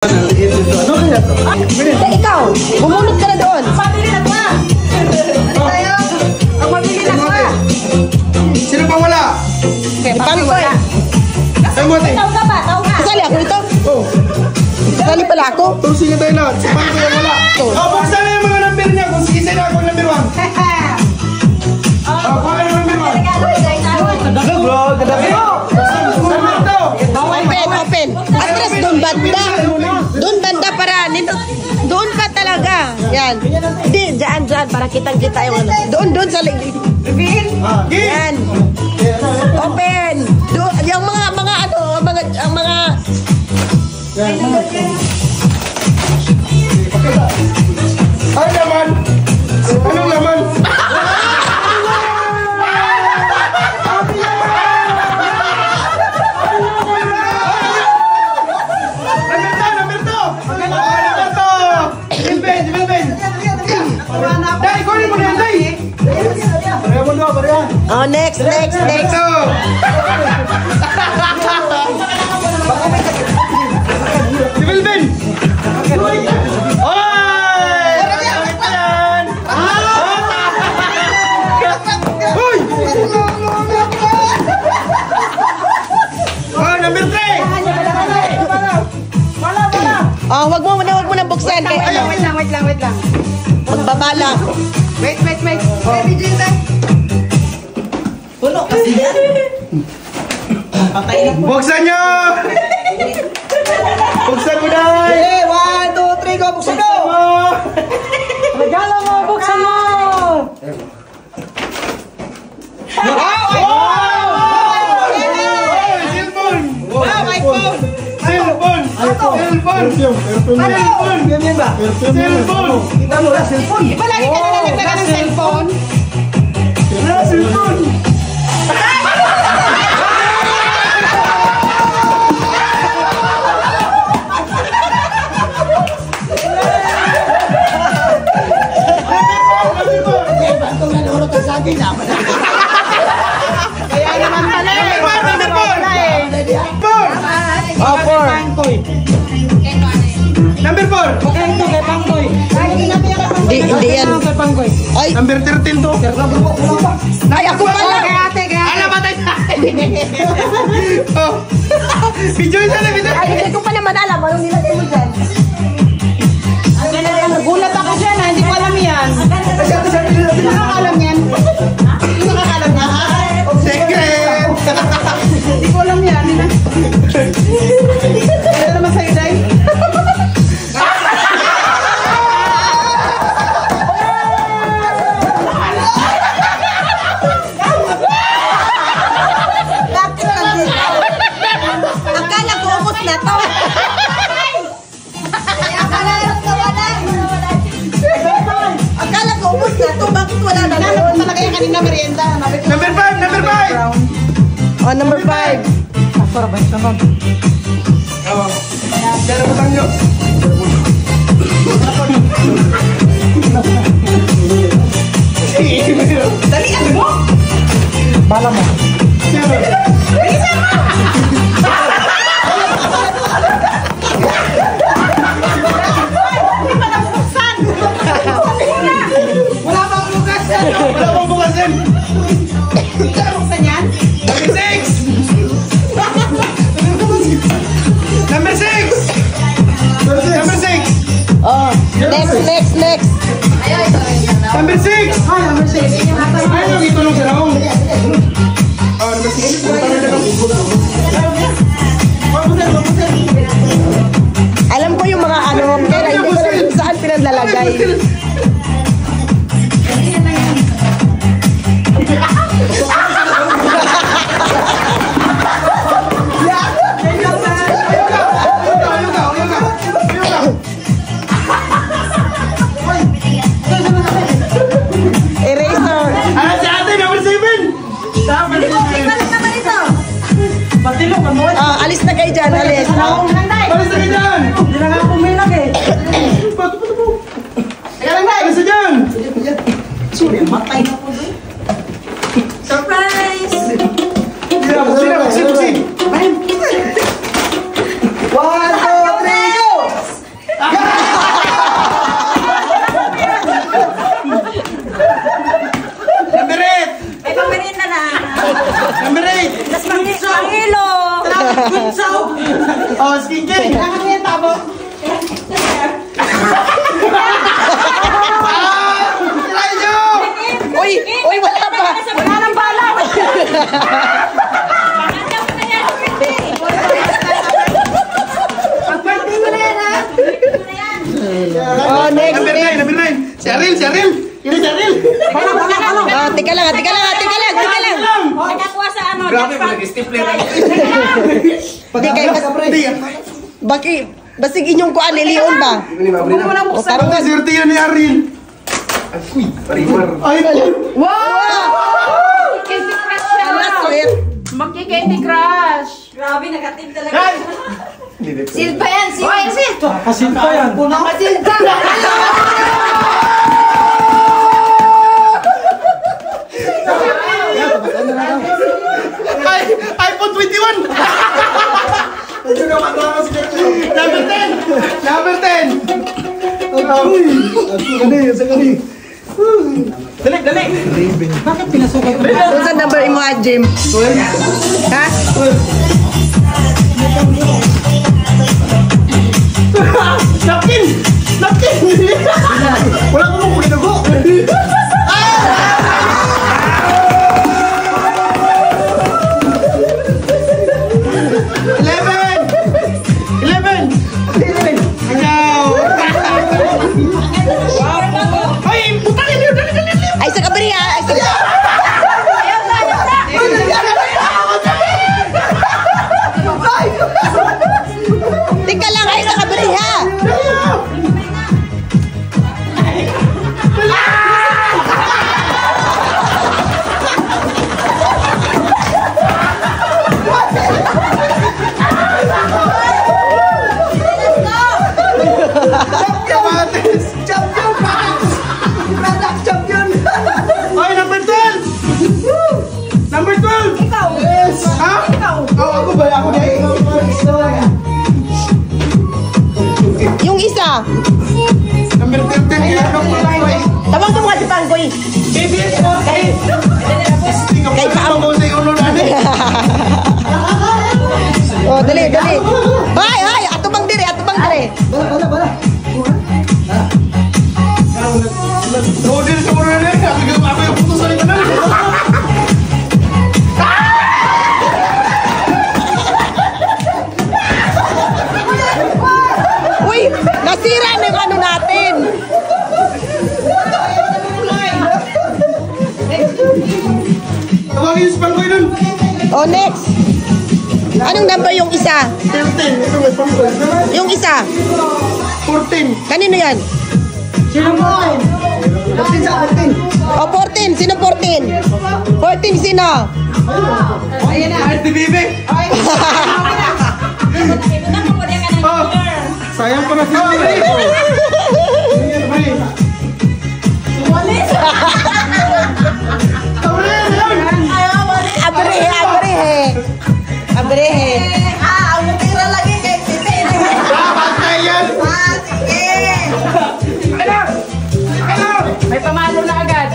Ano kaya to? Ikaw, bumunot ka na doon. Pabili na pa. Ano tayo? Ang mabili na pa. Sino pa wala? Pangkoy. Ay mo ate. Tao ka ba? Tao ka. Kasali ako ito. Oh. Kasali pala ako. Tusin na tayo lahat. Si Pangkoy ang wala. Oh, buksan na yung mga number niya. Kung isa na ako ang number 1. Oh, kung ano number 1? Kadaga bro, kadaga. Open. Atras doon banda. Doon banda para nito. Doon ka talaga. Yan. Di, dyan para kitang-kita yung ano. Doon sa ligid. Yan. Open. Yung mga ano, ang mga Ay naman. Anong laman? Oh, next. Si Melvin! Oy! Hoy! Oh, number 3! Oh, wag mo na buksan kay ano. Wait lang. Magbabala. Wait. Baby Jesus. Puno kasi yan. Patay na po. Buksan nyo! Buksan mo na! Okay, 1, 2, 3, go. Buksan mo! Regalo mo, buksan mo! Cellphone! Wow, iPhone! Cellphone! Kita mo na, cellphone. Palagi ka na naglaga ng cellphone. Cellphone! Kaya naman pala eh. Oh, 4. Number 4! Hindi yan. Ay, Number 13 to. ay ako pala. Ala, patay tayo! Oh! Video isa na, video! Ay, hindi ko pa naman alam. Anong nilagay mo dyan? Nagulat ako dyan ha, hindi ko alam yan. Hindi nakakalam yan. Hindi nakakalam yan. Secret! Hindi ko alam yan. Ano naman sa'yo, Day? Akala ko umot na to. Akala ko umot na to. Bakit wala na Nalala doon? ko talaga yung kanina merienda. Number 5! Number 5! Oh, number 5. Oh. Diyan ang utang nyo. Dalian mo! Bala mo. Wala pang bukas. Wala pang bukasin. Buksan yan? Number 6! Number 6! Number 6! Oh, next. Number 6! Ay, nang itulong sa raong. Oh, number 6. Alam ko yung mga ano, pero hindi ko alam kung saan pinaglalagay. Eraser. Ano si ate? Number 7! Alis na kayo dyan, alis. Para sa ganyan! Hindi na nga pumilag eh. Bato. Teka tabo. Try nyo! Uy, wala pa. Wala nang bala. Ang birthday mo na yan, ha? Oh, next. Number 9, number 9. Si Aril, si Aril. Yun si Aril. Oh, tika lang. Nakakuha sa ano? Grabe, mag-stipler. Di kayo basig inyong kuan lilion ba? O karon Ang swerte yun ni Aril. Uy, parimar. Ay, Wow! Candy Crush siya. sweet. Magki-Candy Crush. Grabe, nakatim talaga. Silpa yan, silpa. Kasinta yan. Nakasilpa. Ay, iPhone 21. Number 10. Number 10. Dali. Bakit pinasukan ko? Kung sa number mo at Jim? Ha? Napkin! Wala ko mong pinago. 11. Ikaw! Ay, putangin niyo! Dali! Ay, sa kabiri ha! Ay, sa Tika lang, ay, sa kabiri ha! Ay, number 12! Number 12! Ikaw. Ha? Ikaw. Ako ba? Ako na Yung isa! Number 13, kaya ako Tabang ka mga si Pangkoy! KBS mo! Kay Pao. Mo sa ulo na Oh, dali! Hay! Ato bang dire! Bala. Oo, din sa ulo na ako yung puto sa likanan. Uy! Nasira na yung ano natin! Tawagin yung spangkoy nun. Oh, next! Anong number yung isa? 13. Ito may spangkoy. Yung isa? 14. Kanino yan? Sino mo? 14 sa 14. Oh, 14! Sino 14? 14 sino? Ayan na. Ay, di bibig. Oh, sayang pa na si Mary. Abrehe! Ang natira lagi kay Tite. Basta yan. May pamalo na agad.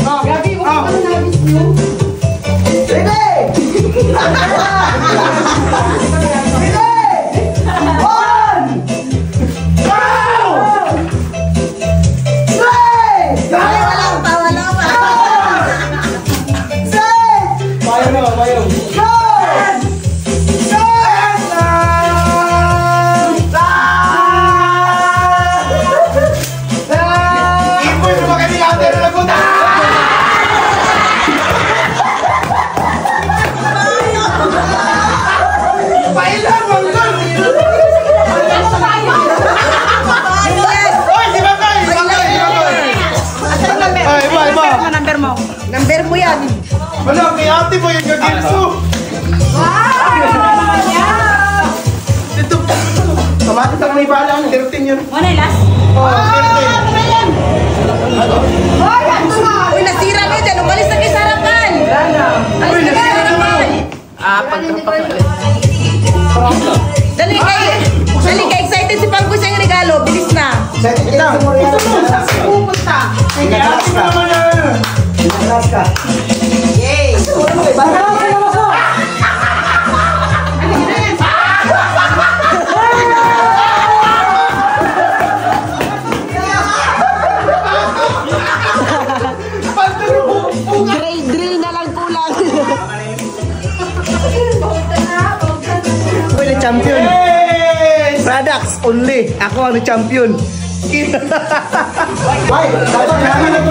Gabi, huwag ka na nabis nyo. Ipoy na ba kami ate na lagutan? Pailan, mangkol! Oy, si Bakay! Ay, iba. Number mo. Number mo yan. Wala, may ate mo yung gagilso. Ito. Kamatis ang may balang, 13 yun. Ano yung last? Oh, 13. Uy, nasira na dyan. Umalis na kay Sarapan. Uy, nasira naman. Dali kay excited si Pangko sa yung regalo. Bilis na. Ito. Pupunta. Kaya ate mo naman na. Yay! champion. Products only. Ako ang champion. Ay, dapat namin ang